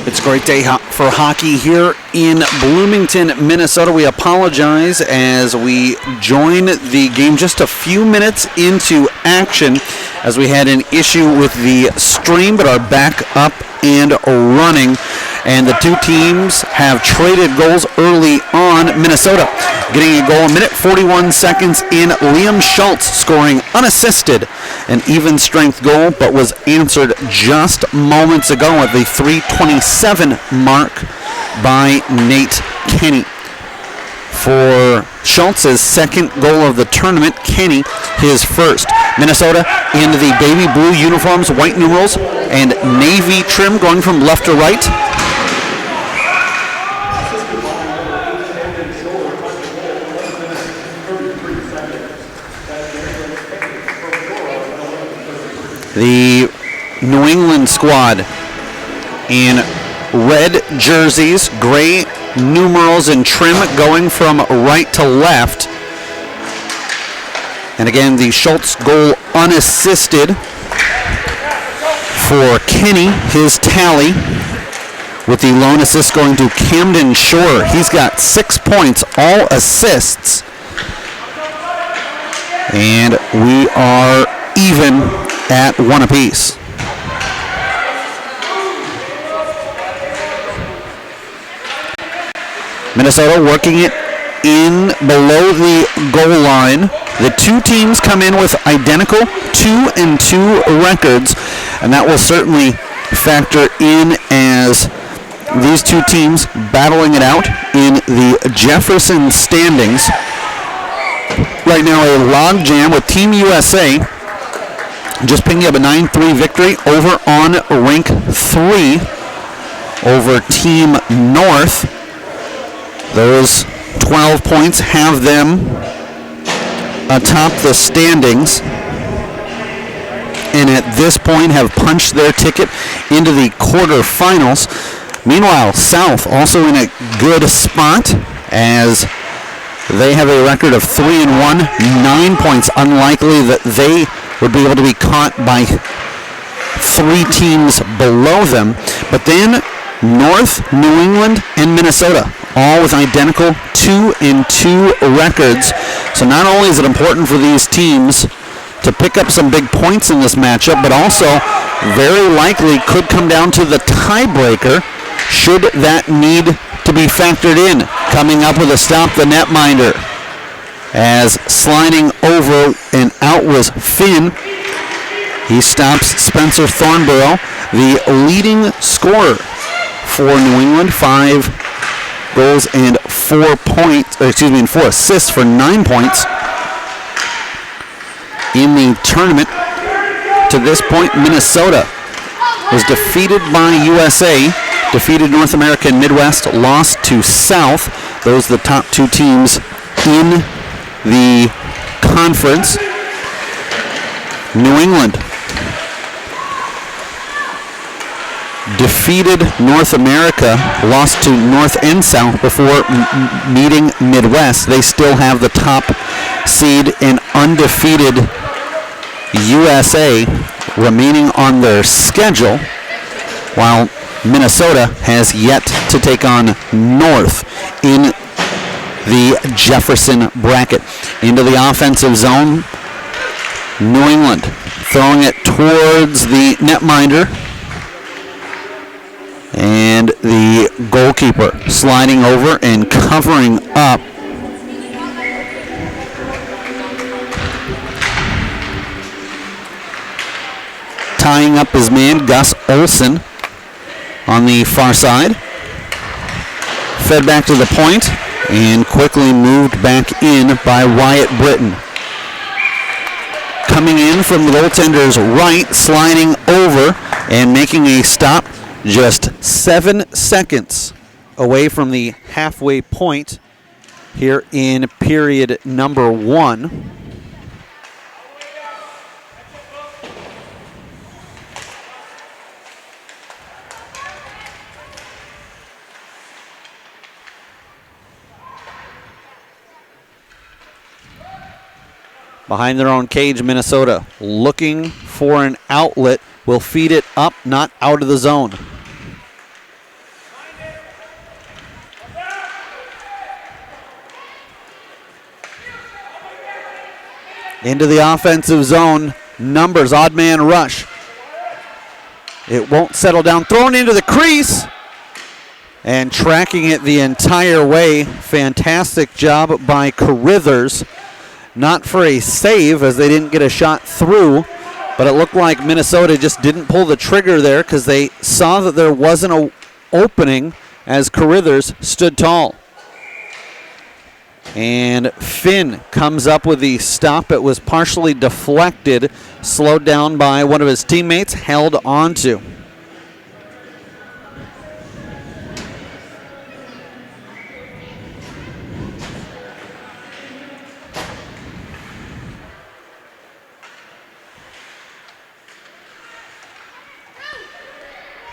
It's a great day for hockey here in Bloomington, Minnesota. We apologize as we join the game just a few minutes into action as we had an issue with the stream, but are back up and running. And the two teams have traded goals early on. Minnesota getting a goal a minute 41 seconds in. Liam Schultz scoring unassisted, an even strength goal, but was answered just moments ago at the 3:27 mark by Nate Kenny. For Schultz's second goal of the tournament, Kenny his first. Minnesota in the baby blue uniforms, white numerals, and navy trim going from left to right. The New England squad in red jerseys, gray numerals and trim going from right to left. And again, the Schultz goal unassisted for Kenny, his tally, with the lone assist going to Camden Shore. He's got 6 points, all assists. And we are even at one apiece. Minnesota working it in below the goal line. The two teams come in with identical 2-2 records, and that will certainly factor in as these two teams battling it out in the Jefferson standings. Right now a logjam with Team USA just picking up a 9-3 victory over on Rink 3 over Team North. Those 12 points have them atop the standings, and at this point have punched their ticket into the quarterfinals. Meanwhile, South also in a good spot as they have a record of 3-1, 9 points. Unlikely that they would be able to be caught by three teams below them. But then North, New England, and Minnesota, all with identical 2-2 records. So not only is it important for these teams to pick up some big points in this matchup, but also very likely could come down to the tiebreaker should that need to be factored in. Coming up with a stop, the netminder, as sliding over and out was Finn. He stops Spencer Thornborough, the leading scorer for New England. 5 goals and 4 assists for 9 points in the tournament. To this point, Minnesota was defeated by USA, defeated North America and Midwest, lost to South. Those are the top two teams in the conference. New England defeated North America, lost to North and South before meeting Midwest. They still have the top seed and undefeated USA remaining on their schedule, while Minnesota has yet to take on North in the Jefferson bracket. Into the offensive zone, New England throwing it towards the netminder, and the goalkeeper sliding over and covering up. Tying up his man, Gus Olsen, on the far side. Fed back to the point and quickly moved back in by Wyatt Britton. Coming in from the goaltender's right, sliding over and making a stop just 7 seconds away from the halfway point here in period number 1. Behind their own cage, Minnesota looking for an outlet. Will feed it up, not out of the zone. Into the offensive zone. Numbers, odd man rush. It won't settle down. Thrown into the crease. And tracking it the entire way. Fantastic job by Carithers. Not for a save as they didn't get a shot through. But it looked like Minnesota just didn't pull the trigger there because they saw that there wasn't an opening as Carithers stood tall. And Finn comes up with the stop. It was partially deflected, slowed down by one of his teammates, held onto.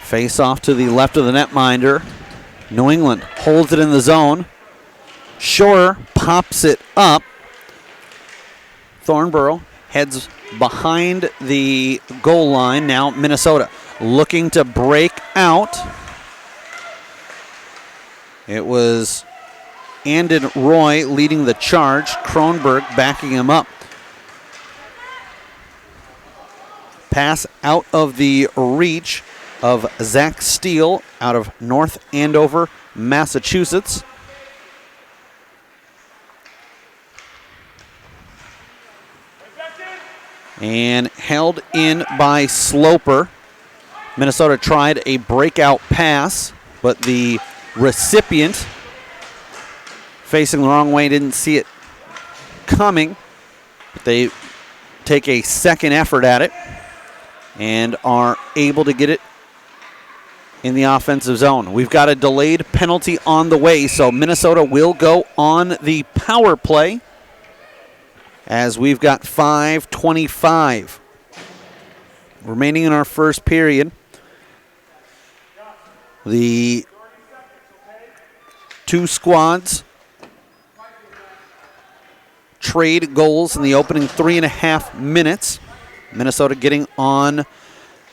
Face off to the left of the netminder. New England holds it in the zone. Shore pops it up. Thornborough heads behind the goal line. Now Minnesota looking to break out. It was Andon Roy leading the charge. Kronberg backing him up. Pass out of the reach of Zach Steele out of North Andover, Massachusetts. And held in by Sloper. Minnesota tried a breakout pass, but the recipient, facing the wrong way, didn't see it coming. But they take a second effort at it and are able to get it in the offensive zone. We've got a delayed penalty on the way, so Minnesota will go on the power play as we've got 5:25 remaining in our first period. The two squads trade goals in the opening 3.5 minutes. Minnesota getting on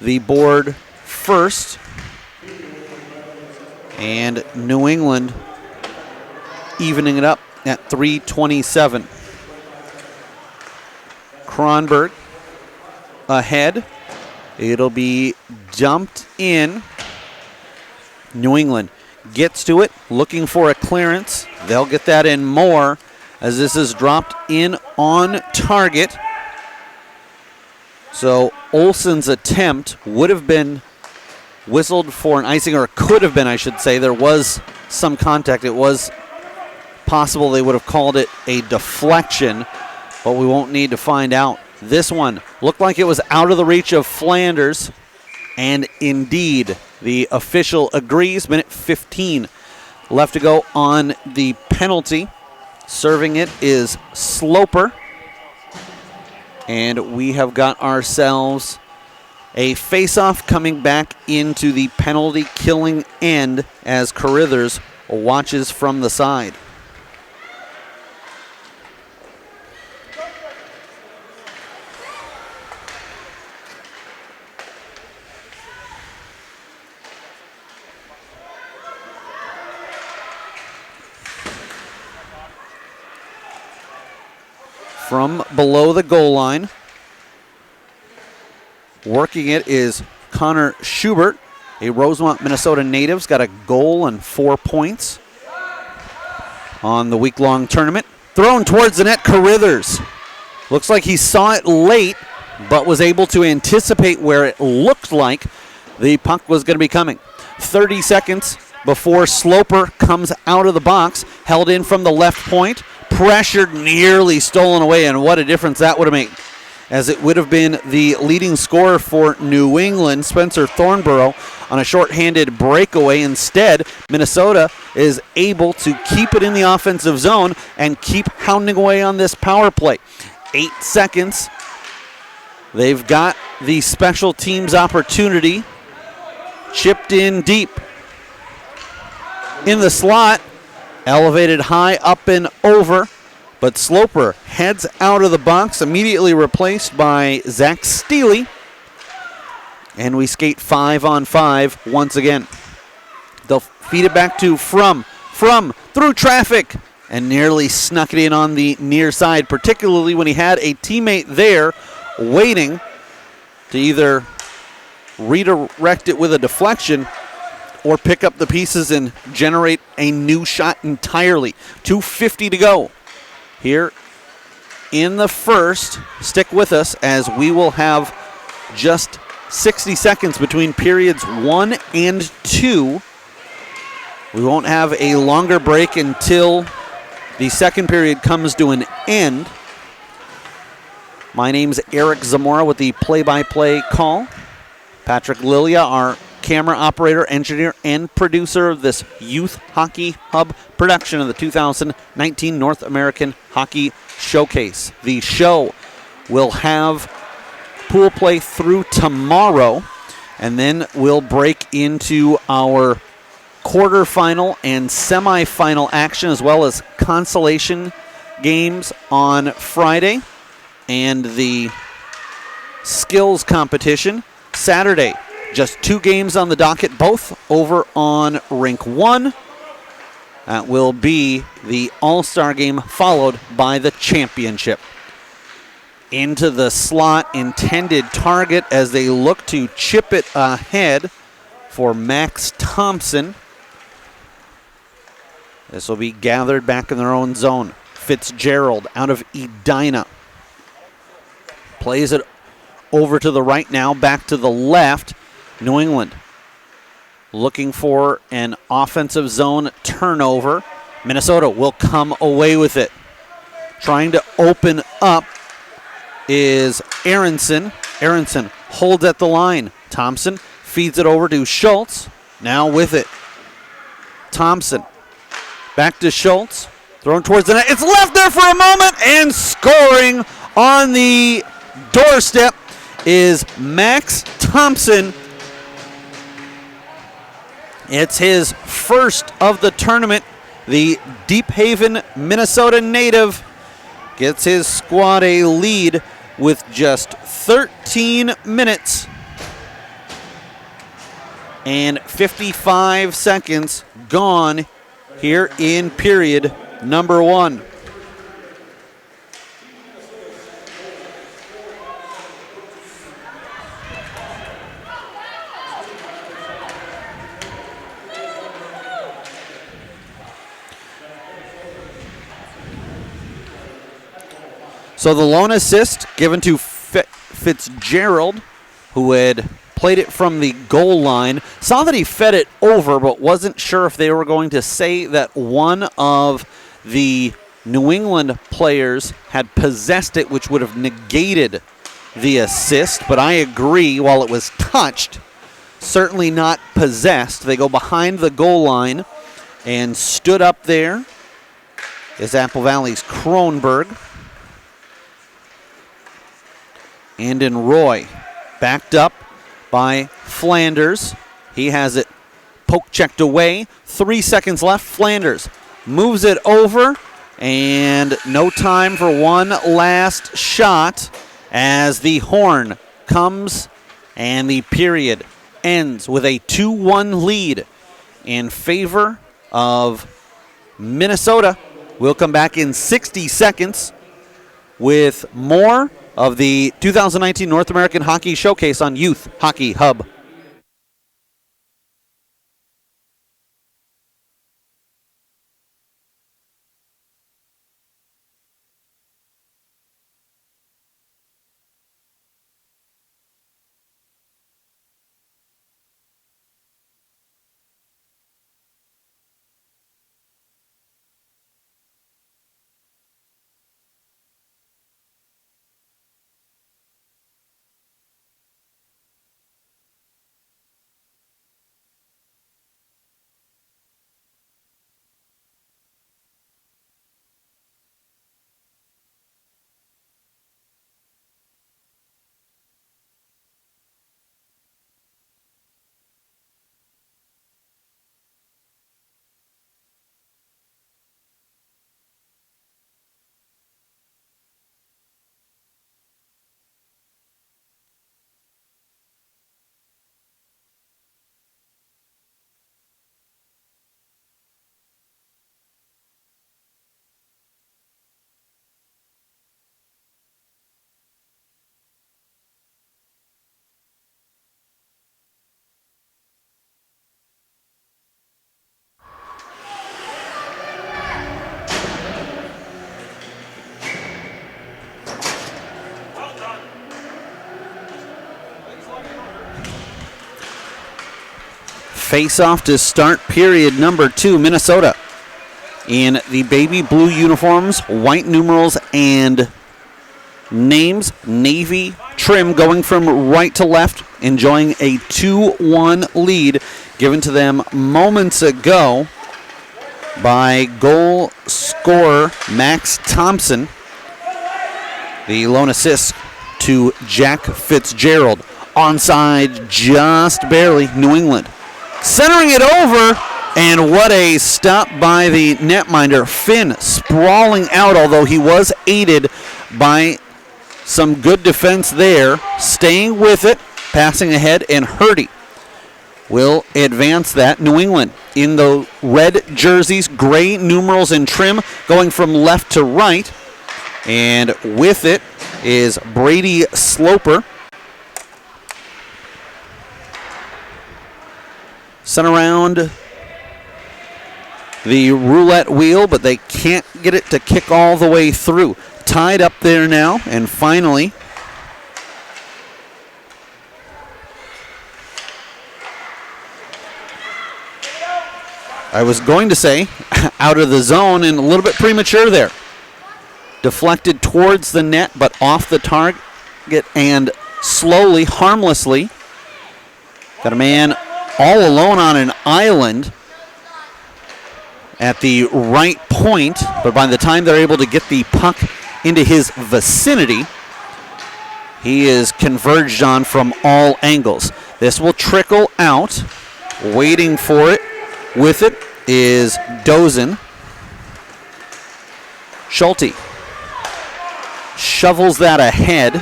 the board first. And New England evening it up at 3:27. Kronberg ahead. It'll be dumped in. New England gets to it, looking for a clearance. They'll get that in more as this is dropped in on target. So Olsen's attempt would have been whistled for an icing, or could have been, I should say. There was some contact. It was possible they would have called it a deflection, but we won't need to find out. This one looked like it was out of the reach of Flanders, and indeed, the official agrees. Minute 15 left to go on the penalty. Serving it is Sloper, and we have got ourselves a face-off coming back into the penalty-killing end as Carithers watches from the side. From below the goal line, working it is Connor Schubert, a Rosemont, Minnesota native. Got a goal and 4 points on the week-long tournament. Thrown towards the net, Carithers. Looks like he saw it late, but was able to anticipate where it looked like the puck was going to be coming. 30 seconds before Sloper comes out of the box, held in from the left point, pressured, nearly stolen away, and what a difference that would have made, as it would have been the leading scorer for New England, Spencer Thornborough, on a shorthanded breakaway. Instead, Minnesota is able to keep it in the offensive zone and keep hounding away on this power play. 8 seconds. They've got the special teams opportunity. Chipped in deep. In the slot. Elevated high, up and over. But Sloper heads out of the box, immediately replaced by Zach Steele. And we skate 5-on-5 once again. They'll feed it back to From, through traffic, and nearly snuck it in on the near side, particularly when he had a teammate there waiting to either redirect it with a deflection or pick up the pieces and generate a new shot entirely. 2:50 to go here in the first. Stick with us as we will have just 60 seconds between periods 1 and 2. We won't have a longer break until the second period comes to an end. My name's Eric Zamora with the play-by-play call. Patrick Lilia, our camera operator, engineer, and producer of this Youth Hockey Hub production of the 2019 North American Hockey Showcase. The show will have pool play through tomorrow, and then we'll break into our quarterfinal and semifinal action, as well as consolation games on Friday and the skills competition Saturday. Just 2 games on the docket, both over on Rink 1. That will be the All-Star game, followed by the championship. Into the slot, intended target as they look to chip it ahead for Max Thompson. This will be gathered back in their own zone. Fitzgerald out of Edina. Plays it over to the right now, back to the left. New England looking for an offensive zone turnover. Minnesota will come away with it. Trying to open up is Aronson. Aronson holds at the line. Thompson feeds it over to Schultz. Now with it. Thompson back to Schultz. Thrown towards the net. It's left there for a moment, and scoring on the doorstep is Max Thompson. It's his first of the tournament. The Deep Haven, Minnesota native gets his squad a lead with just 13 minutes and 55 seconds gone here in period number 1. So the lone assist given to Fitzgerald, who had played it from the goal line. Saw that he fed it over, but wasn't sure if they were going to say that one of the New England players had possessed it, which would have negated the assist. But I agree, while it was touched, certainly not possessed. They go behind the goal line, and stood up there is Apple Valley's Kronberg. And in Roy, backed up by Flanders. He has it poke checked away. 3 seconds left. Flanders moves it over, and no time for one last shot as the horn comes, and the period ends with a 2-1 lead in favor of Minnesota. We'll come back in 60 seconds with more of the 2019 North American Hockey Showcase on Youth Hockey Hub. Face-off to start period number 2. Minnesota in the baby blue uniforms, white numerals and names, navy trim, going from right to left, enjoying a 2-1 lead given to them moments ago by goal scorer Max Thompson. The lone assist to Jack Fitzgerald. Onside just barely, New England. Centering it over, and what a stop by the netminder. Finn sprawling out, although he was aided by some good defense there. Staying with it, passing ahead, and Hurdy will advance that. New England in the red jerseys, gray numerals and trim, going from left to right. And with it is Brady Sloper. Sent around the roulette wheel, but they can't get it to kick all the way through. Tied up there now, and finally I was going to say out of the zone and a little bit premature there. Deflected towards the net, but off the target and slowly, harmlessly. Got a man all alone on an island at the right point, but by the time they're able to get the puck into his vicinity, he is converged on from all angles. This will trickle out. Waiting for it with it is Dozen. Schulte shovels that ahead.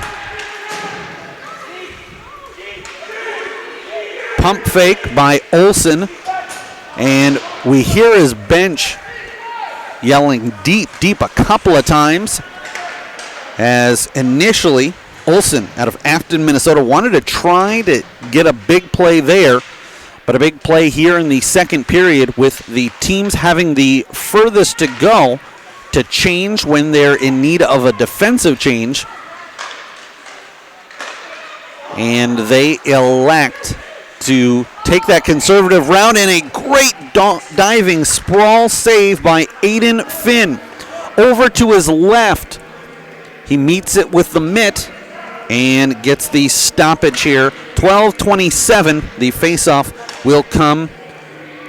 Pump fake by Olsen, and we hear his bench yelling deep, deep a couple of times, as initially Olsen out of Afton, Minnesota, wanted to try to get a big play there, but a big play here in the second period with the teams having the furthest to go to change when they're in need of a defensive change, and they elect to take that conservative route, and a great diving sprawl save by Aiden Finn. Over to his left. He meets it with the mitt and gets the stoppage here. 12:27. The faceoff will come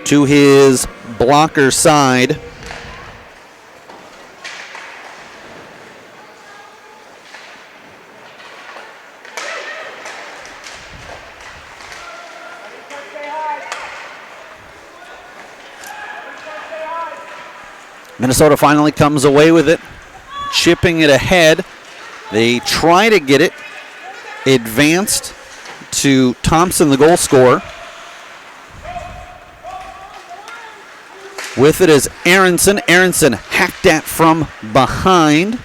to his blocker side. Minnesota finally comes away with it, chipping it ahead. They try to get it advanced to Thompson, the goal scorer. With it is Aronson. Aronson hacked at from behind.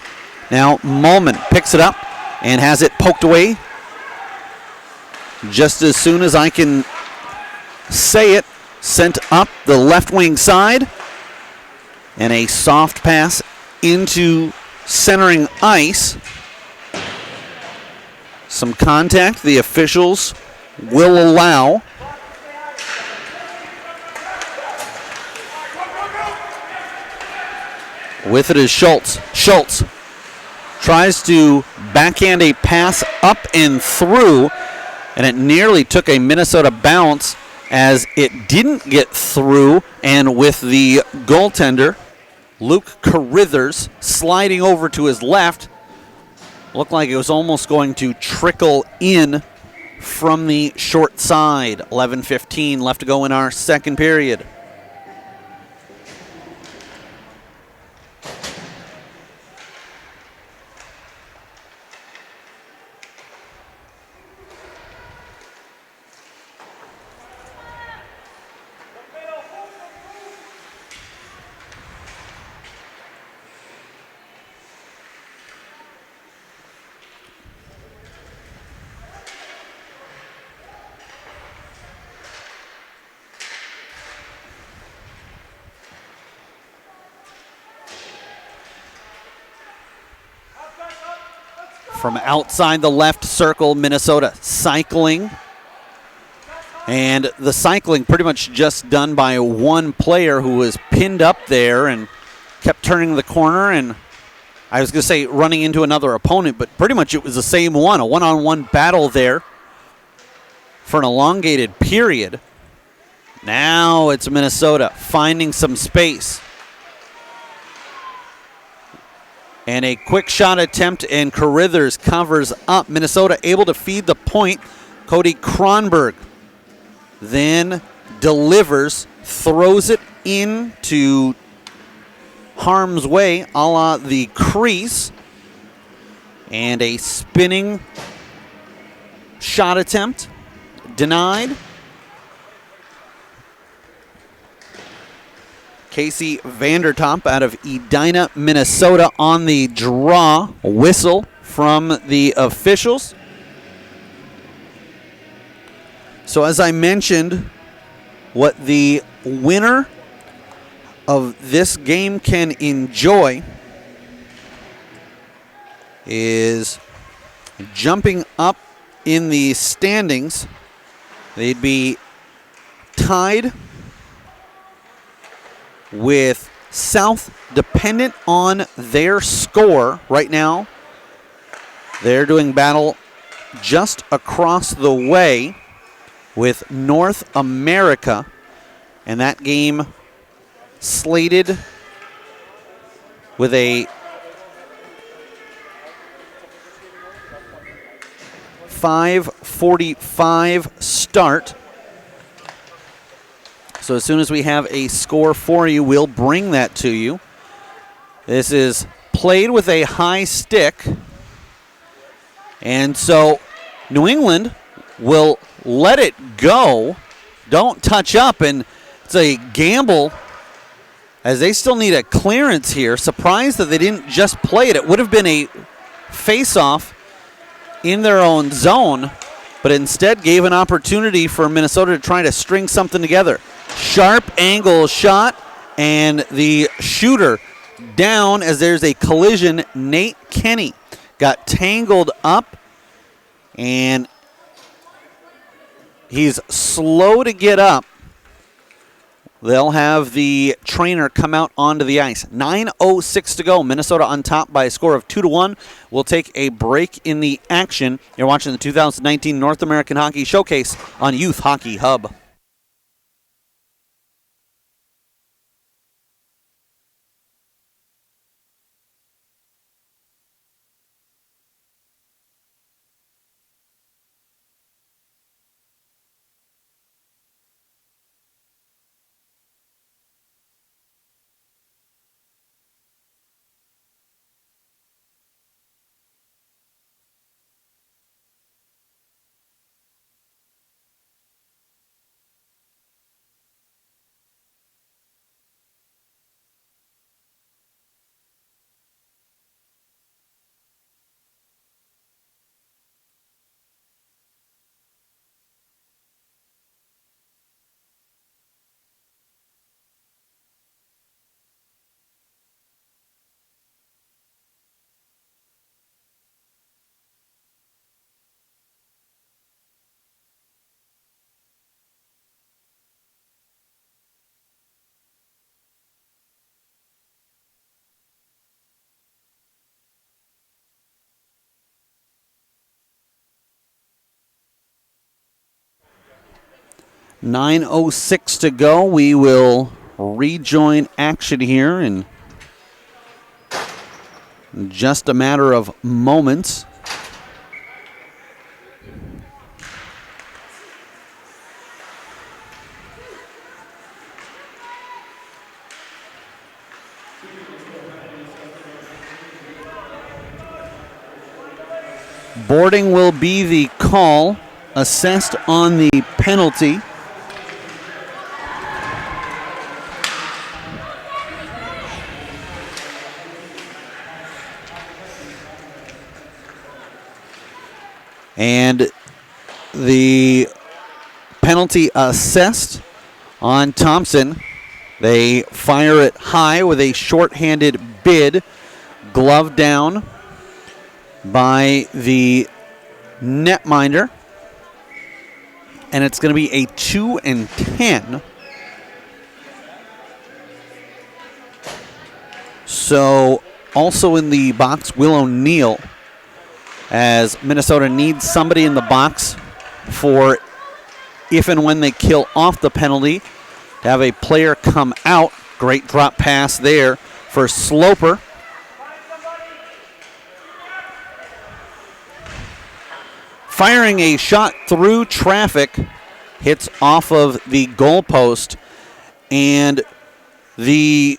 Now Mulman picks it up and has it poked away. Just as soon as I can say it, sent up the left wing side. And a soft pass into centering ice. Some contact the officials will allow. With it is Schultz. Schultz tries to backhand a pass up and through, and it nearly took a Minnesota bounce as it didn't get through, and with the goaltender Luke Carithers sliding over to his left. Looked like it was almost going to trickle in from the short side. 11:15 left to go in our second period. From outside the left circle, Minnesota cycling And the cycling pretty much just done by one player who was pinned up there and kept turning the corner, and I was going to say running into another opponent, but pretty much it was the same one, a one-on-one battle there for an elongated period. Now it's Minnesota finding some space. And a quick shot attempt, and Carithers covers up. Minnesota able to feed the point. Cody Kronberg then delivers, throws it into harm's way, a la the crease. And a spinning shot attempt denied. Casey Vandertomp out of Edina, Minnesota on the draw. Whistle from the officials. So as I mentioned, what the winner of this game can enjoy is jumping up in the standings. They'd be tied with South, dependent on their score right now. They're doing battle just across the way with North America, and that game slated with a 5:45 start. So as soon as we have a score for you, we'll bring that to you. This is played with a high stick. And so New England will let it go. Don't touch up. And it's a gamble as they still need a clearance here. Surprised that they didn't just play it. It would have been a face-off in their own zone, but instead gave an opportunity for Minnesota to try to string something together. Sharp angle shot, and the shooter down as there's a collision. Nate Kenny got tangled up, and he's slow to get up. They'll have the trainer come out onto the ice. 9:06 to go. Minnesota on top by a score of 2-1. We'll take a break in the action. You're watching the 2019 North American Hockey Showcase on Youth Hockey Hub. .06 to go. We will rejoin action here in just a matter of moments. Boarding will be the call, assessed on the penalty. And the penalty assessed on Thompson. They fire it high with a shorthanded bid, glove down by the netminder. and it's going to be a 2-10. So also in the box, Will O'Neill, as Minnesota needs somebody in the box for if and when they kill off the penalty, to have a player come out. Great drop pass there for Sloper. Firing a shot through traffic, hits off of the goalpost, and the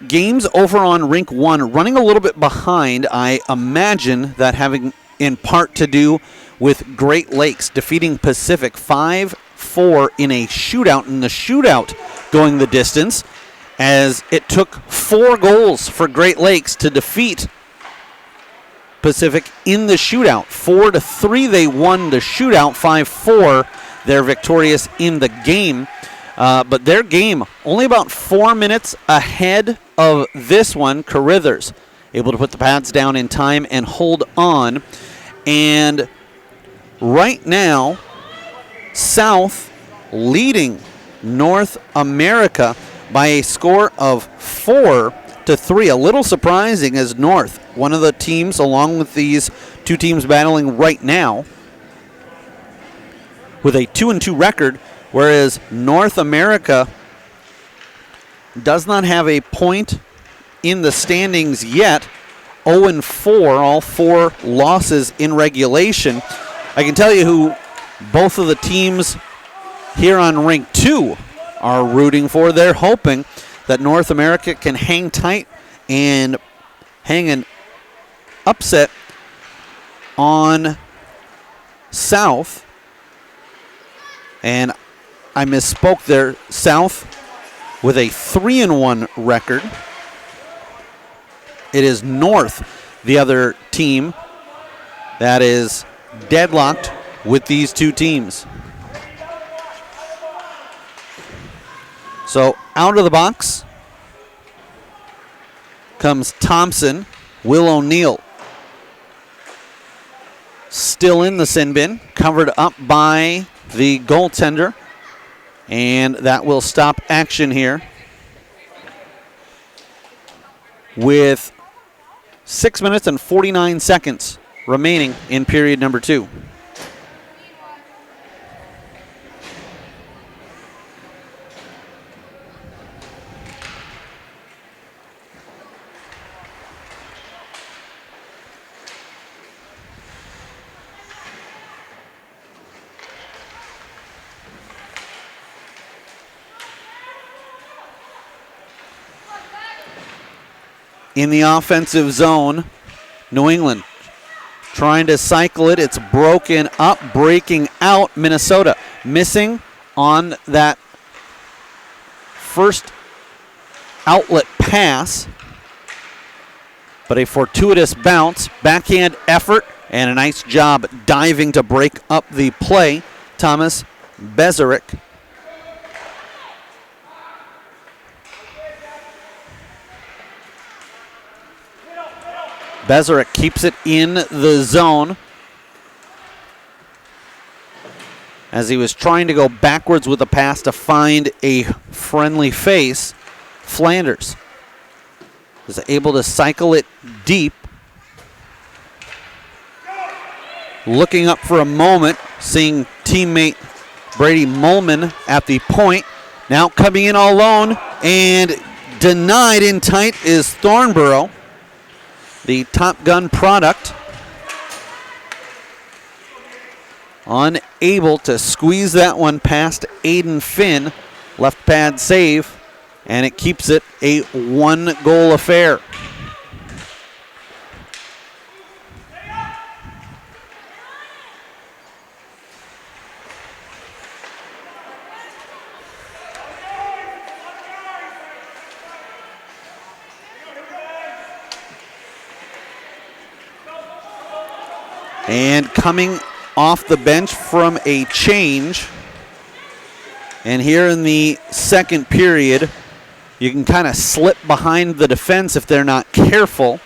game's over on Rink 1, running a little bit behind. I imagine that having in part to do with Great Lakes defeating Pacific 5-4 in a shootout, and the shootout going the distance, as it took 4 goals for Great Lakes to defeat Pacific in the shootout. 4-3 they won the shootout. 5-4 they're victorious in the game. But their game only about 4 minutes ahead of this one. Carithers able to put the pads down in time and hold on. And right now, South leading North America by a score of 4-3. A little surprising, as North, one of the teams along with these two teams battling right now, with a 2-2 record, whereas North America does not have a point in the standings yet. 0-4, all 4 losses in regulation. I can tell you who both of the teams here on Rink 2 are rooting for. They're hoping that North America can hang tight and hang an upset on South. And I misspoke there. South with a 3-1 record. It is North, the other team, that is deadlocked with these two teams. So out of the box comes Thompson. Will O'Neill still in the sin bin, covered up by the goaltender, and that will stop action here with 6 minutes and 49 seconds remaining in period number 2. In the offensive zone, New England trying to cycle it. It's broken up, breaking out. Minnesota missing on that first outlet pass, but a fortuitous bounce, backhand effort, and a nice job diving to break up the play. Thomas Bezerick. Bezerick keeps it in the zone as he was trying to go backwards with a pass to find a friendly face. Flanders was able to cycle it deep. Looking up for a moment, seeing teammate Brady Molman at the point. Now coming in all alone and denied in tight is Thornborough, the Top Gun product, unable to squeeze that one past Aiden Finn. Left pad save, and it keeps it a 1-goal affair. And coming off the bench from a change, and here in the second period, you can kind of slip behind the defense if they're not careful.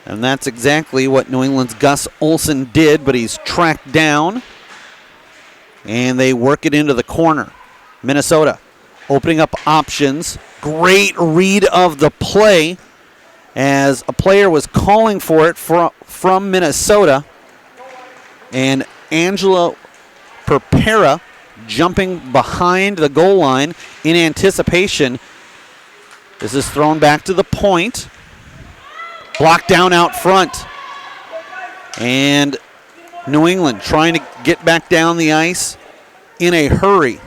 And that's exactly what New England's Gus Olson did, but he's tracked down. and they work it into the corner. Minnesota opening up options. Great read of the play as a player was calling for it from Minnesota. And Angela Perpera jumping behind the goal line in anticipation. This is thrown back to the point. Blocked down out front. And New England trying to get back down the ice in a hurry.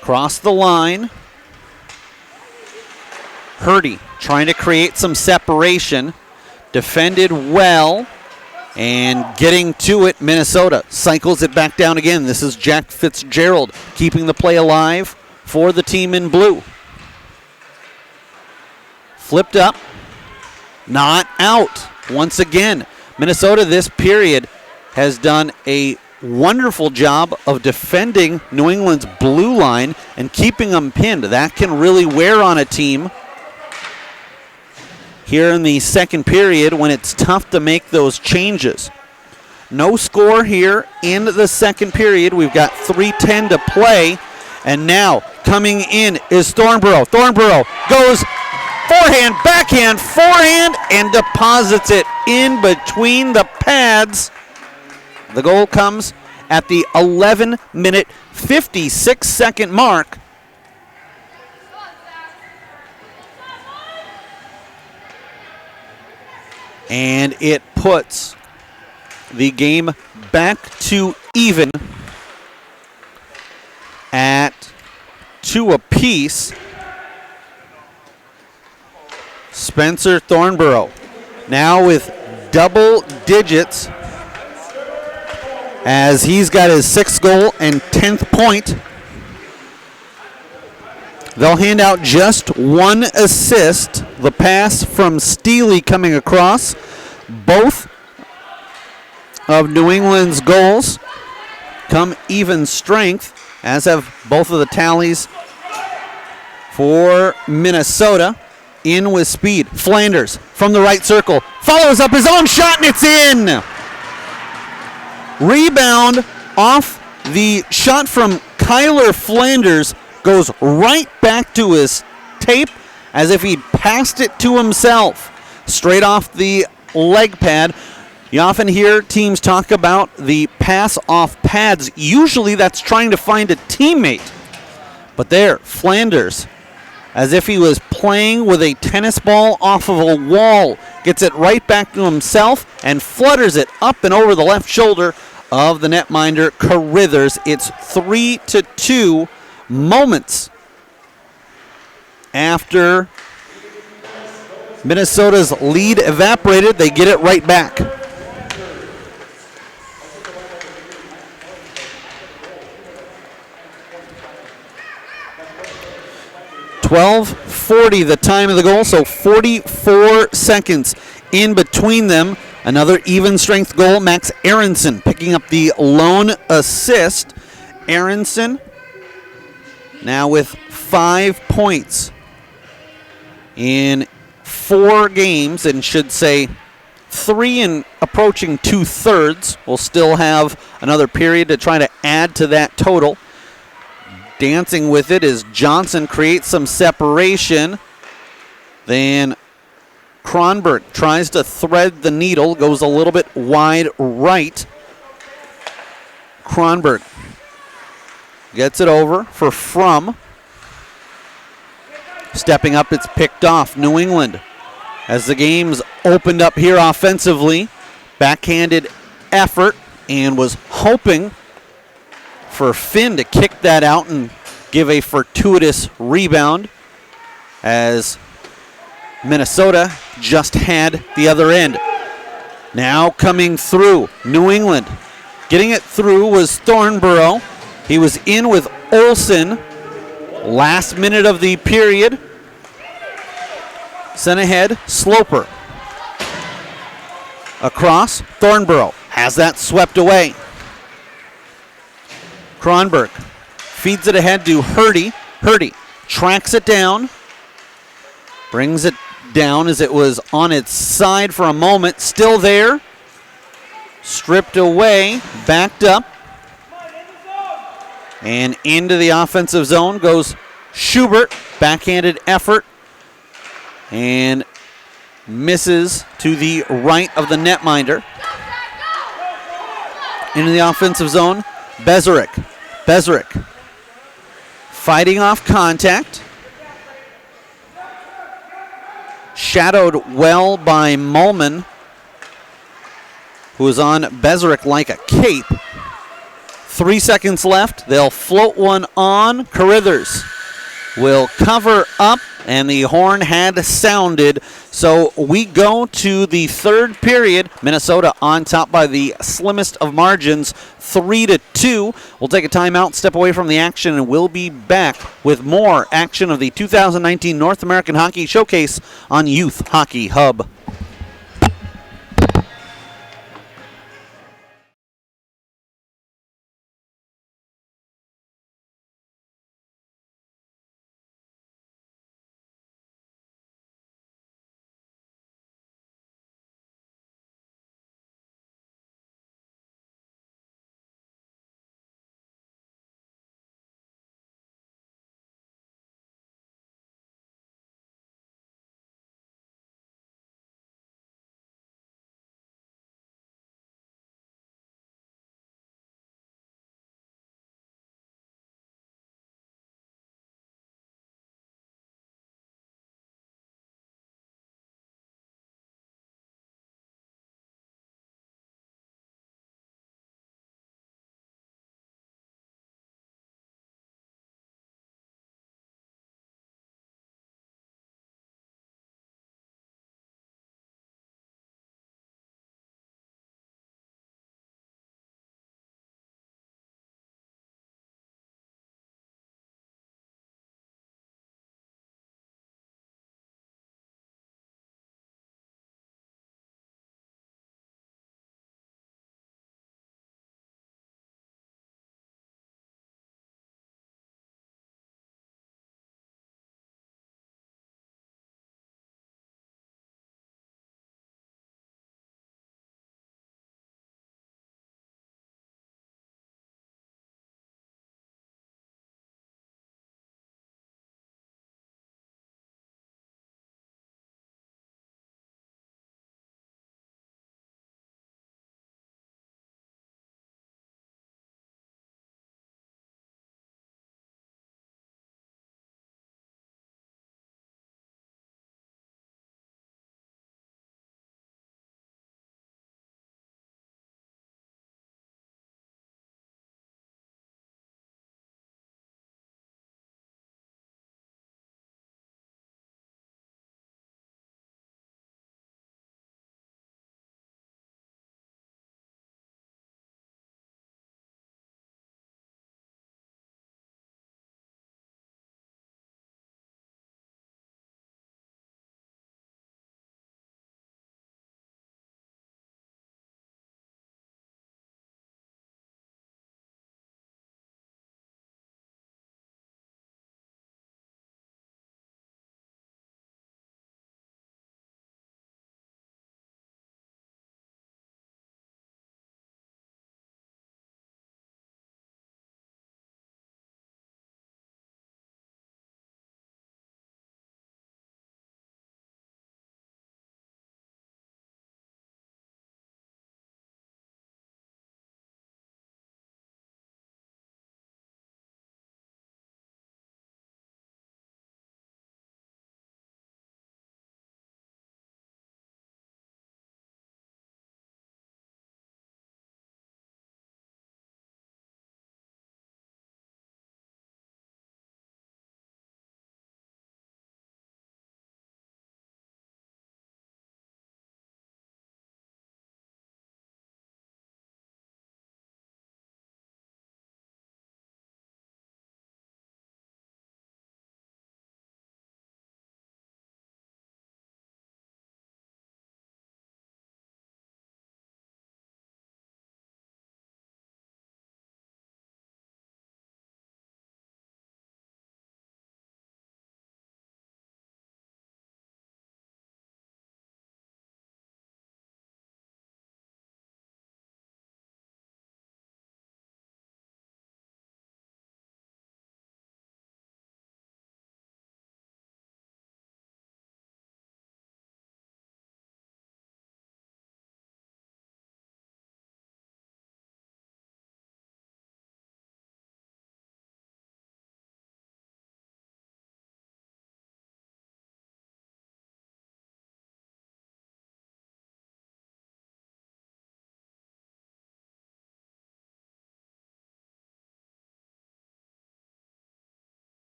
Cross the line. Hurdy trying to create some separation. Defended well. And getting to it, Minnesota cycles it back down again. This is Jack Fitzgerald keeping the play alive for the team in blue. Flipped up. Not out. Once again, Minnesota this period has done a wonderful job of defending New England's blue line and keeping them pinned. That can really wear on a team here in the second period when it's tough to make those changes. No score here in the second period. We've got 3:10 to play, and now coming in is Thornborough. Thornborough goes forehand, backhand, forehand, and deposits it in between the pads. The goal comes at the 11-minute, 56-second mark. And it puts the game back to even at 2 apiece. Spencer Thornborough now with double digits as he's got his 6th goal and 10th point. They'll hand out just 1 assist. The pass from Steele coming across. Both of New England's goals come even strength, as have both of the tallies for Minnesota. In with speed. Flanders from the right circle. Follows up his own shot, and it's in! Rebound off the shot from Kyler Flanders goes right back to his tape as if he'd passed it to himself. Straight off the leg pad. You often hear teams talk about the pass off pads. Usually that's trying to find a teammate. But there, Flanders, as if he was playing with a tennis ball off of a wall, gets it right back to himself and flutters it up and over the left shoulder of the netminder, Carithers. It's 3-2 moments after Minnesota's lead evaporated. They get it right back. .12:40 the time of the goal, so 44 seconds in between them. Another even strength goal. Max Aronson picking up the lone assist. Aronson now with 5 points in 4 games, and should say 3 and approaching 2/3. We'll still have another period to try to add to that total. Dancing with it is Johnson, creates some separation. Then Kronberg tries to thread the needle, goes a little bit wide right. Kronberg gets it over for Frum. Stepping up, it's picked off. New England, as the game's opened up here offensively, backhanded effort and was hoping for Finn to kick that out and give a fortuitous rebound, as Minnesota just had the other end. Now coming through, New England. Getting it through was Thornborough. He was in with Olsen. Last minute of the period. Sent ahead, Sloper. Across, Thornborough has that swept away. Kronberg Feeds it ahead to Hurdy. Hurdy tracks it down. Brings it down as it was on its side for a moment. Still there. Stripped away. Backed up. And into the offensive zone goes Schubert. Backhanded effort. And misses to the right of the netminder. Into the offensive zone, Bezerick. Bezerick fighting off contact. Shadowed well by Mulman, who is on Bezerick like a cape. 3 seconds left. They'll float one on. Carithers will cover up, and the horn had sounded. So we go to the third period. Minnesota on top by the slimmest of margins, 3-2. We'll take a timeout, step away from the action, and we'll be back with more action of the 2019 North American Hockey Showcase on Youth Hockey Hub.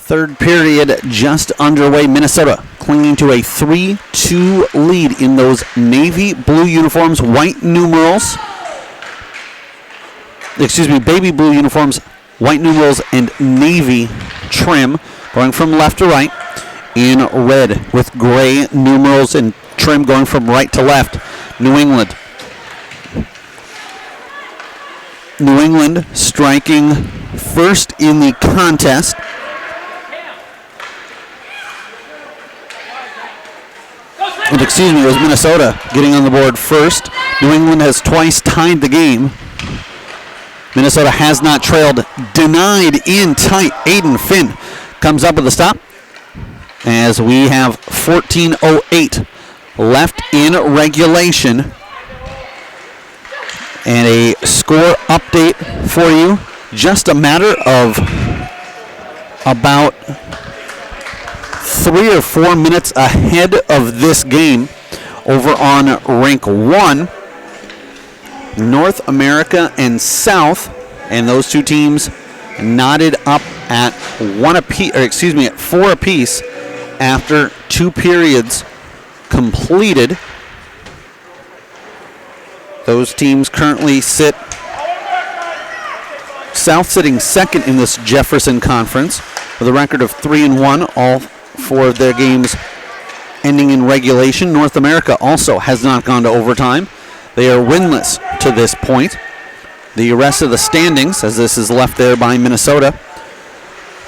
Third period just underway. Minnesota clinging to a 3-2 lead in those navy blue uniforms, white numerals. Baby blue uniforms, white numerals, and navy trim, going from left to right, in red with gray numerals and trim going from right to left. New England striking first in the contest. And it was Minnesota getting on the board first. New England has twice tied the game. Minnesota has not trailed. Denied in tight. Aiden Finn comes up with a stop as we have 14:08 left in regulation. And a score update for you. Just a matter of about 3 or 4 minutes ahead of this game over on Rink 1. North America and South, and those two teams knotted up at 4 apiece after 2 periods completed. Those teams currently sit, South sitting second in this Jefferson Conference with a record of 3-1, all 4 of their games ending in regulation. North America also has not gone to overtime. They are winless to this point. The rest of the standings, as this is left there by Minnesota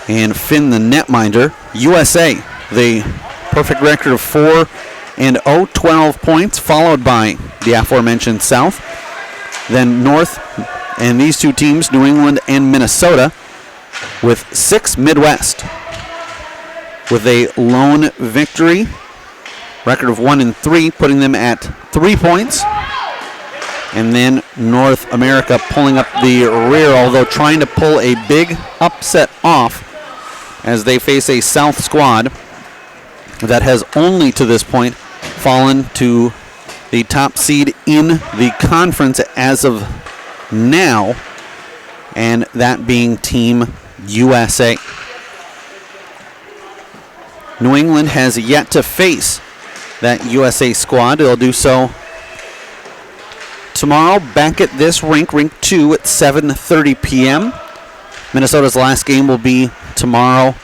and Finn the netminder. USA, the perfect record of 4-0, 12 points, followed by the aforementioned South. Then North, and these two teams, New England and Minnesota, with 6 Midwest, with a lone victory, record of 1-3, putting them at 3 points. And then North America pulling up the rear, although trying to pull a big upset off as they face a South squad that has only to this point fallen to the top seed in the conference as of now, and that being Team USA. New England has yet to face that USA squad. They'll do so tomorrow back at this rink, Rink 2, at 7:30 p.m. Minnesota's last game will be tomorrow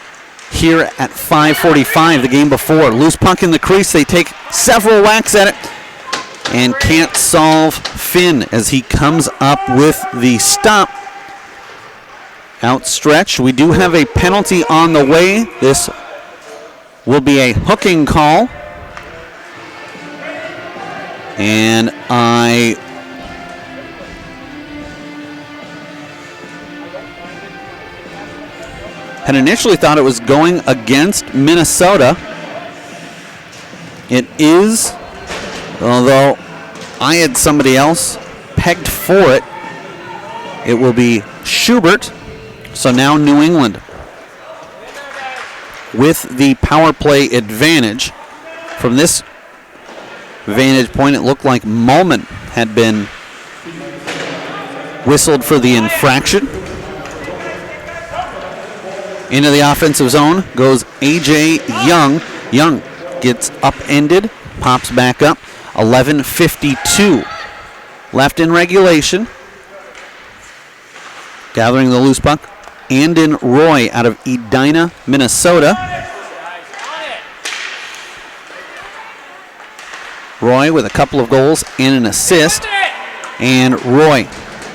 here at 5:45, the game before. Loose puck in the crease. They take several whacks at it and can't solve Finn as he comes up with the stop. Outstretched. We do have a penalty on the way. This will be a hooking call. And I had initially thought it was going against Minnesota. It is, although I had somebody else pegged for it. It will be Schubert. So now New England with the power play advantage. From this vantage point, it looked like Mulman had been whistled for the infraction. Into the offensive zone goes A.J. Young. Young gets upended, pops back up. 11:52 left in regulation. Gathering the loose puck, Andon Roy out of Edina, Minnesota. Roy with a couple of goals and an assist. And Roy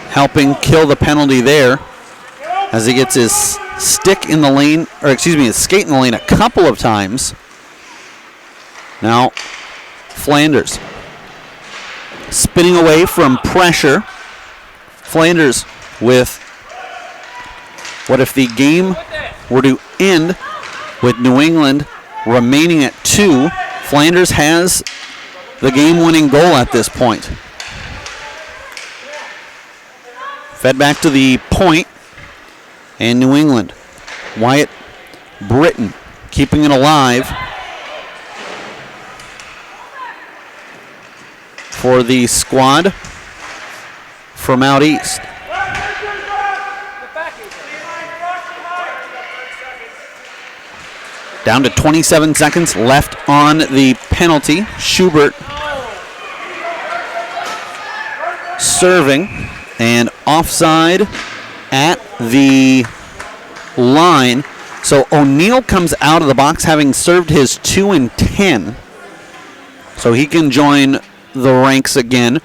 helping kill the penalty there as he gets his stick in the lane, or his skate in the lane a couple of times. Now, Flanders spinning away from pressure. Flanders with, what if the game were to end with New England remaining at 2? Flanders has the game-winning goal at this point. Fed back to the point. And New England, Wyatt Britton keeping it alive for the squad from out east. Down to 27 seconds left on the penalty. Schubert serving, and offside at the line. So O'Neill comes out of the box having served his 2 and 10. So he can join the ranks again.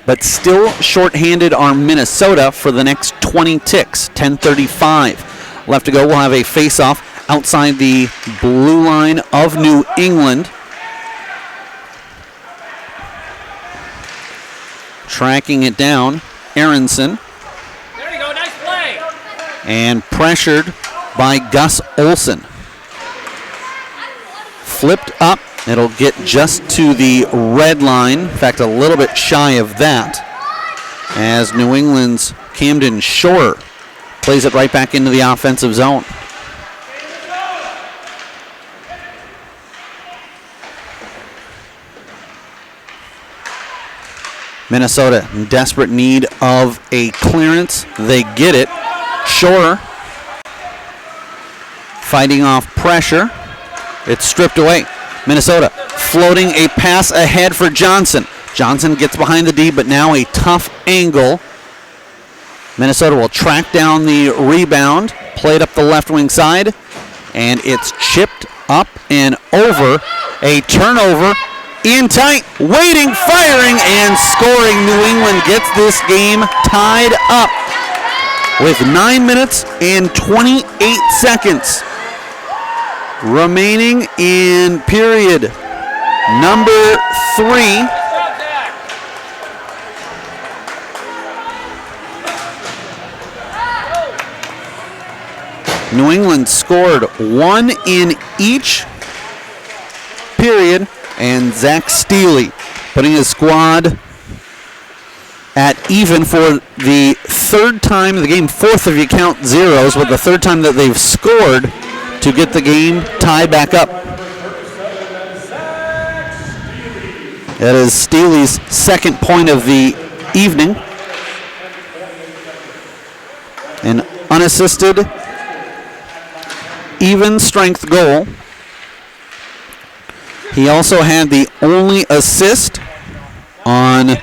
But still shorthanded are Minnesota for the next 20 ticks. 10:35 left to go. We'll have a face-off outside the blue line of New England. Tracking it down, Aronson. There you go, nice play. And pressured by Gus Olson. Flipped up, it'll get just to the red line. In fact, a little bit shy of that. As New England's Camden Shore plays it right back into the offensive zone. Minnesota in desperate need of a clearance. They get it. Shore fighting off pressure. It's stripped away. Minnesota floating a pass ahead for Johnson. Johnson gets behind the D, but now a tough angle. Minnesota will track down the rebound. Played up the left wing side. And it's chipped up and over. A turnover. In tight, waiting, firing, and scoring. New England gets this game tied up with 9 minutes and 28 seconds remaining in period number 3. New England scored 1 in each period. And Zach Steele putting his squad at even for the third time in the game, fourth if you count zeros, but the third time that they've scored to get the game tied back up. That is Steele's second point of the evening. An unassisted, even strength goal. He also had the only assist on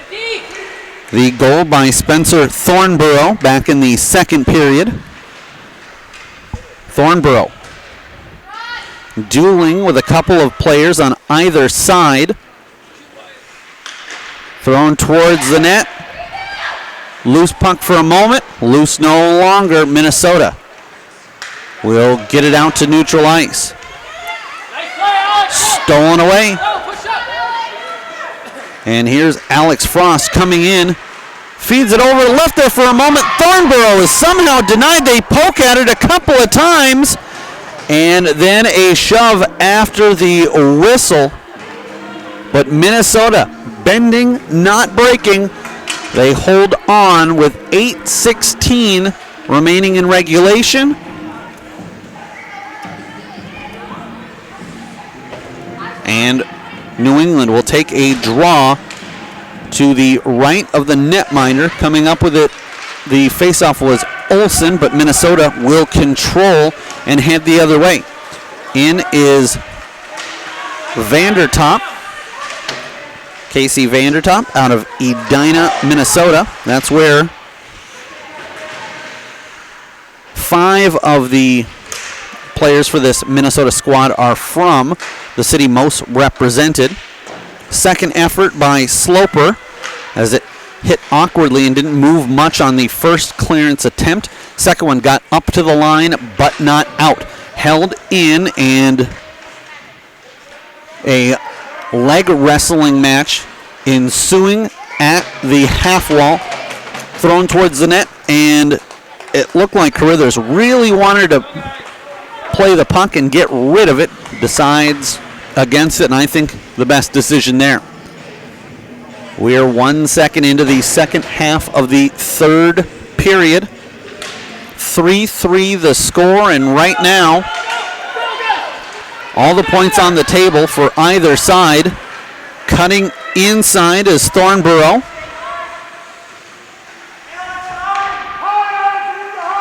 the goal by Spencer Thornborough back in the second period. Thornborough dueling with a couple of players on either side. Thrown towards the net. Loose puck for a moment. Loose no longer. Minnesota will get it out to neutral ice. Stolen away. And here's Alex Frost coming in. Feeds it over to the left there for a moment. Thornborough is somehow denied. They poke at it a couple of times. And then a shove after the whistle. But Minnesota bending, not breaking. They hold on with 8:16 remaining in regulation. And New England will take a draw to the right of the netminder. Coming up with it, the faceoff was Olsen, but Minnesota will control and head the other way. In is Vandertop. Casey Vandertop out of Edina, Minnesota. That's where 5 of the players for this Minnesota squad are from, the city most represented. Second effort by Sloper as it hit awkwardly and didn't move much on the first clearance attempt. Second one got up to the line but not out. Held in, and a leg wrestling match ensuing at the half wall. Thrown towards the net, and it looked like Carruthers really wanted to play the puck and get rid of it. Decides against it, and I think the best decision there. We are 1 second into the second half of the third period. 3-3 the score, and right now all the points on the table for either side. Cutting inside is Thornborough.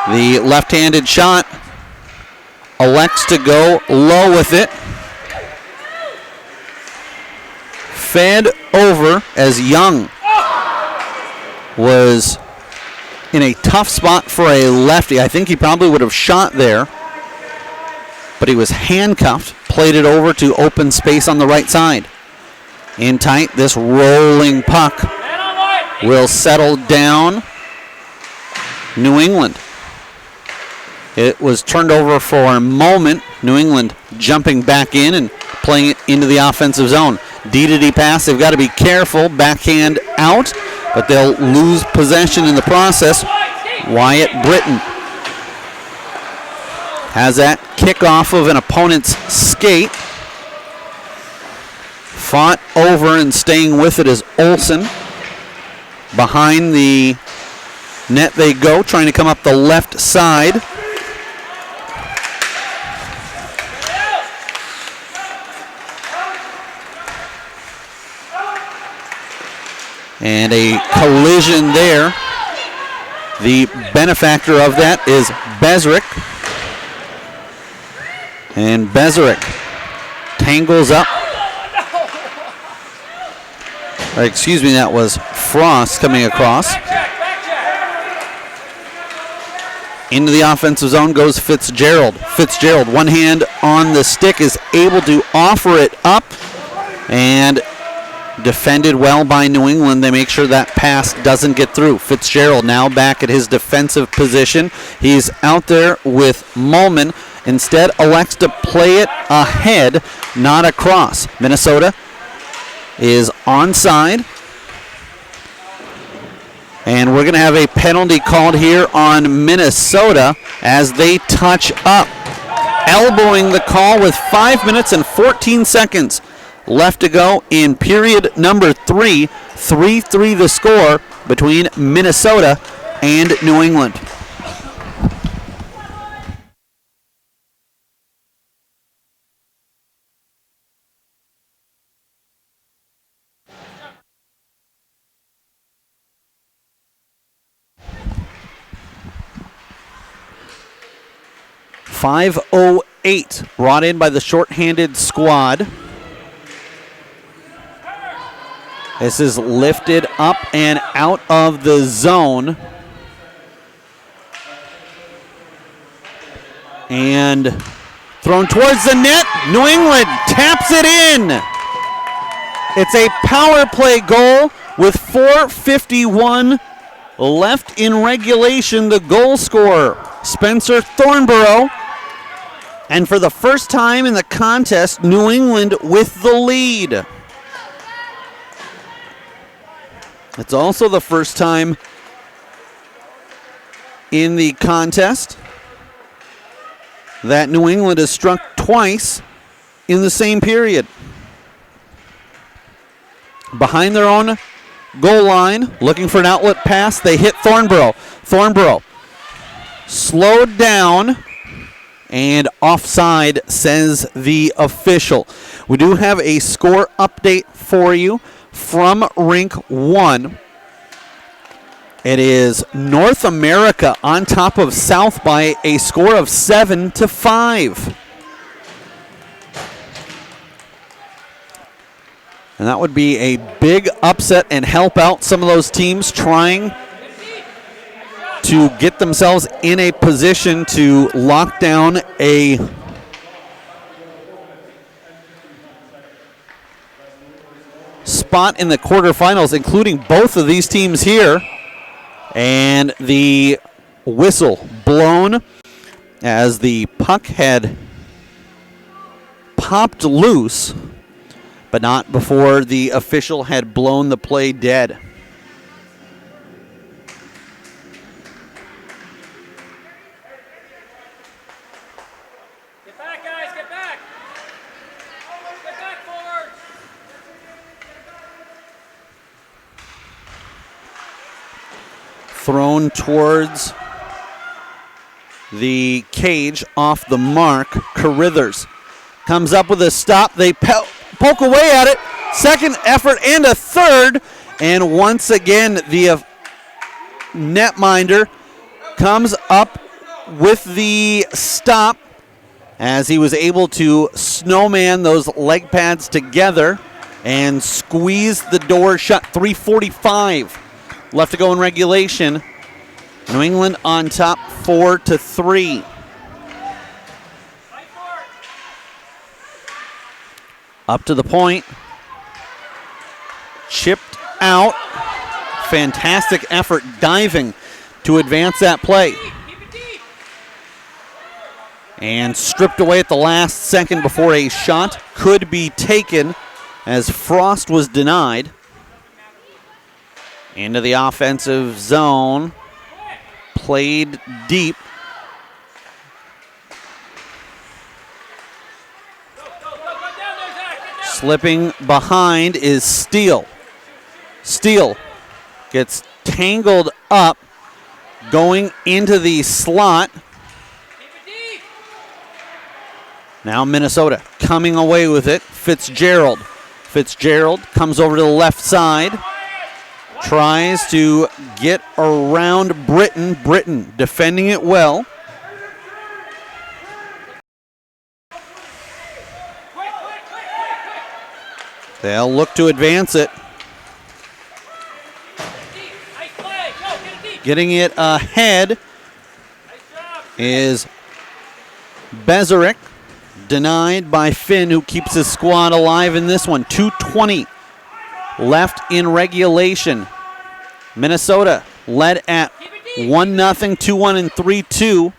The left-handed shot elects to go low with it. Fed over as Young was in a tough spot for a lefty. I think he probably would have shot there, but he was handcuffed, played it over to open space on the right side. In tight, this rolling puck will settle down New England. It was turned over for a moment. New England jumping back in and playing it into the offensive zone. D-to-D pass, they've got to be careful. Backhand out, but they'll lose possession in the process. Wyatt Britton has that kickoff of an opponent's skate. Fought over and staying with it is Olsen. Behind the net they go, trying to come up the left side. And a collision there. The benefactor of that is Bezrick. And Bezrick tangles up. Excuse me, that was Frost coming across. Into the offensive zone goes Fitzgerald. Fitzgerald, one hand on the stick, is able to offer it up. And defended well by New England. They make sure that pass doesn't get through. Fitzgerald now back at his defensive position. He's out there with Mulman. Instead elects to play it ahead, not across. Minnesota is onside. And we're going to have a penalty called here on Minnesota as they touch up. Elbowing the call with 5 minutes and 14 seconds left to go in period number 3. 3-3 the score between Minnesota and New England. .508 brought in by the shorthanded squad. This is lifted up and out of the zone. And thrown towards the net. New England taps it in. It's a power play goal with 4:51 left in regulation. The goal scorer, Spencer Thornborough. And for the first time in the contest, New England with the lead. It's also the first time in the contest that New England has struck twice in the same period. Behind their own goal line, looking for an outlet pass, they hit Thornborough. Thornborough slowed down and offside, says the official. We do have a score update for you from Rink 1. It is North America on top of South by a score of 7-5. And that would be a big upset and help out some of those teams trying to get themselves in a position to lock down a spot in the quarterfinals, including both of these teams here. And the whistle blown as the puck had popped loose, but not before the official had blown the play dead. Get back, guys, get back. Get back forward. Thrown towards the cage off the mark. Carithers comes up with a stop. They poke away at it. Second effort and a third. And once again, the netminder comes up with the stop as he was able to snowman those leg pads together and squeeze the door shut. 3:45 left to go in regulation. New England on top 4-3. Up to the point. Chipped out. Fantastic effort diving to advance that play. And stripped away at the last second before a shot could be taken as Frost was denied. Into the offensive zone. Played deep. Slipping behind is Steele. Steele gets tangled up going into the slot. Now Minnesota coming away with it. Fitzgerald. Fitzgerald comes over to the left side. Tries to get around Britton. Britton defending it well. They'll look to advance it. Getting it ahead is Bezerick. Denied by Finn, who keeps his squad alive in this one. 2:20 left in regulation. Minnesota led at 1-0, 2-1, and 3-2.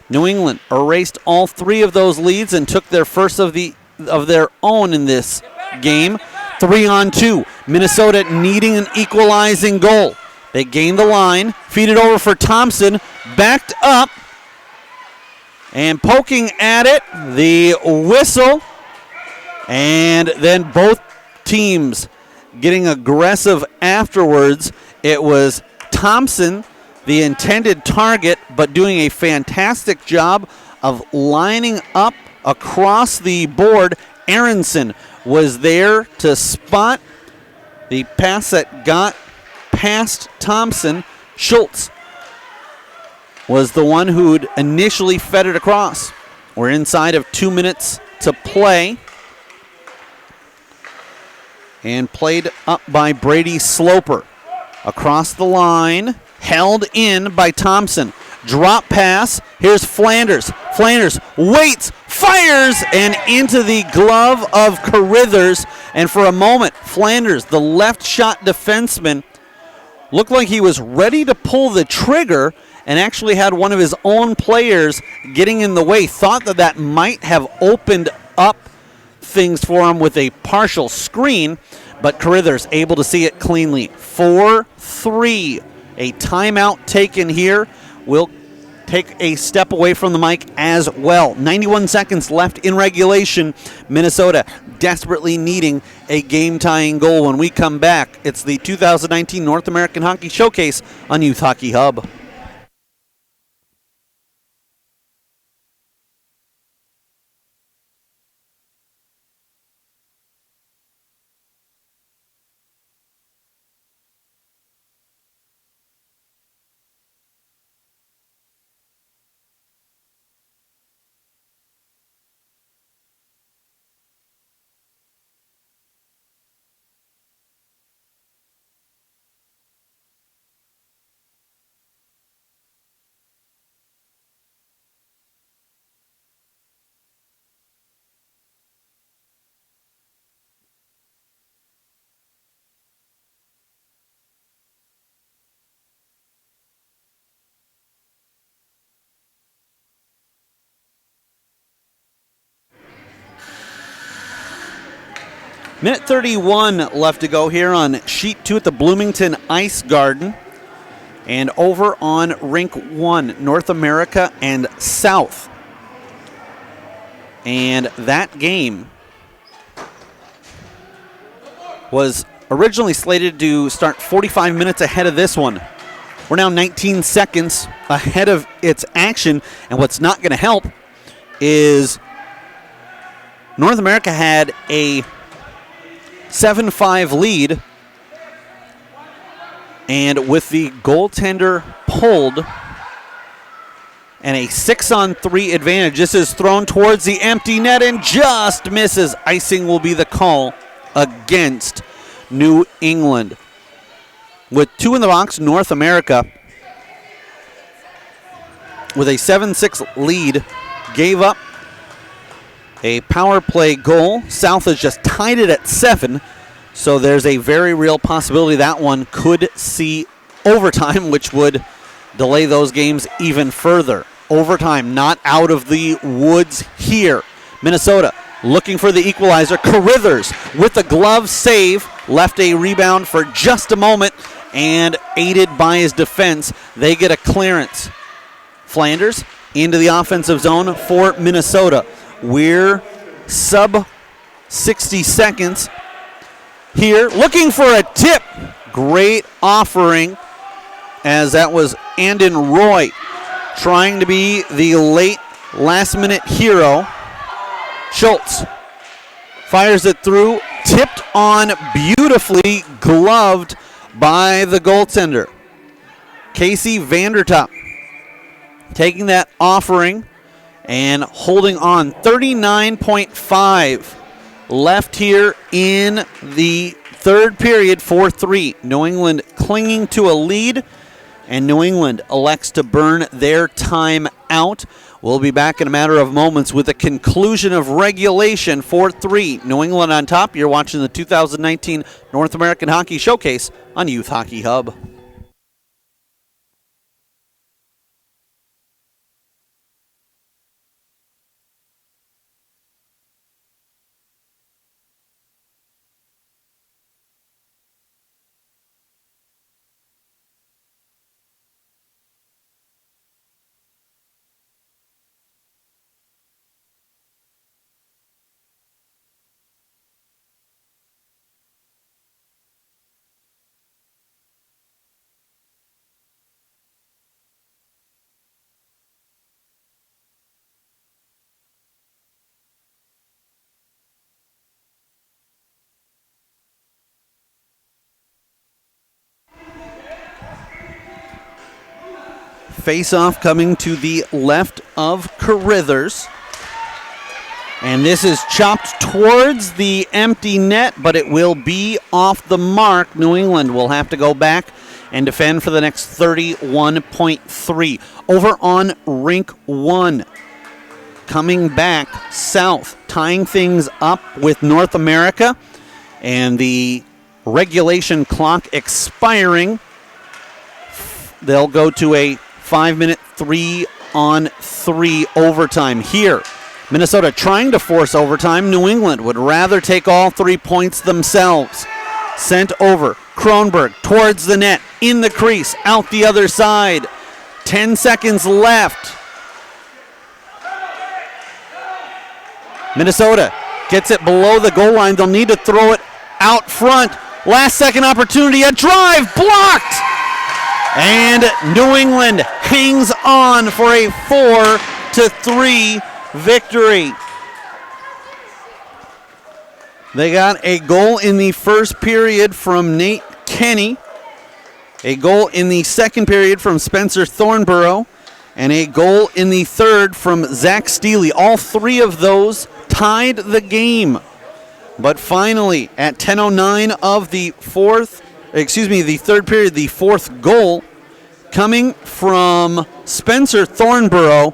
New England erased all three of those leads and took their first of their own in this game. 3-on-2. Minnesota needing an equalizing goal. They gained the line, feed it over for Thompson, backed up, and poking at it, the whistle, and then both teams getting aggressive afterwards. It was Thompson, the intended target, but doing a fantastic job of lining up across the board. Aronson was there to spot the pass that got past Thompson. Schultz was the one who'd initially fed it across. We're inside of 2 minutes to play. And played up by Brady Sloper. Across the line, held in by Thompson. Drop pass, here's Flanders. Flanders waits, fires, and into the glove of Carithers. And for a moment, Flanders, the left shot defenseman, looked like he was ready to pull the trigger and actually had one of his own players getting in the way. Thought that might have opened up things for him with a partial screen, but Carithers able to see it cleanly. 4-3. A timeout taken here. We'll take a step away from the mic as well. 91 seconds left in regulation. Minnesota desperately needing a game-tying goal. When we come back, it's the 2019 North American Hockey Showcase on Youth Hockey Hub. Minute 31 left to go here on Sheet 2 at the Bloomington Ice Garden. And over on Rink 1, North America and South. And that game was originally slated to start 45 minutes ahead of this one. We're now 19 seconds ahead of its action, and what's not going to help is North America had a 7-5 lead, and with the goaltender pulled and a 6-on-3 advantage. This is thrown towards the empty net and just misses. Icing will be the call against New England. With 2 in the box, North America, with a 7-6 lead, gave up a power play goal. South has just tied it at 7, so there's a very real possibility that one could see overtime, which would delay those games even further. Overtime not out of the woods here. Minnesota looking for the equalizer. Carithers with the glove save, left a rebound for just a moment, and aided by his defense, they get a clearance. Flanders into the offensive zone for Minnesota. We're sub 60 seconds here, looking for a tip. Great offering, as that was Andon Roy trying to be the late last-minute hero. Schultz fires it through, tipped on beautifully, gloved by the goaltender. Casey Vandertop taking that offering and holding on. 39.5 left here in the third period, 4-3. New England clinging to a lead, and New England elects to burn their time out. We'll be back in a matter of moments with the conclusion of regulation. 4-3. New England on top. You're watching the 2019 North American Hockey Showcase on Youth Hockey Hub. Face-off coming to the left of Carithers. And this is chopped towards the empty net, but it will be off the mark. New England will have to go back and defend for the next 31.3. Over on Rink 1. Coming back south, tying things up with North America. And the regulation clock expiring. They'll go to a 5-minute 3-on-3 overtime here. Minnesota trying to force overtime. New England would rather take all 3 points themselves. Sent over. Kronberg towards the net. In the crease. Out the other side. 10 seconds left. Minnesota gets it below the goal line. They'll need to throw it out front. Last second opportunity. A drive blocked. And New England hangs on for a 4-3 victory. They got a goal in the first period from Nate Kenny, a goal in the second period from Spencer Thornborough, and a goal in the third from Zach Steele. All 3 of those tied the game. But finally, at 10:09 of the third period, the fourth goal coming from Spencer Thornborough,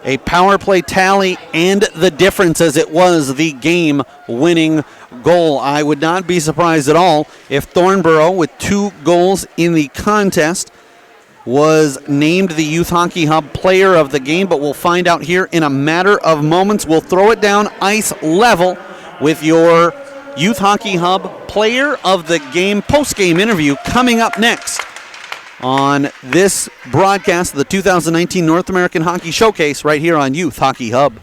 a power play tally and the difference, as it was the game-winning goal. I would not be surprised at all if Thornborough, with 2 goals in the contest, was named the Youth Hockey Hub player of the game, but we'll find out here in a matter of moments. We'll throw it down ice level with your Youth Hockey Hub player of the game post-game interview coming up next on this broadcast of the 2019 North American Hockey Showcase right here on Youth Hockey Hub.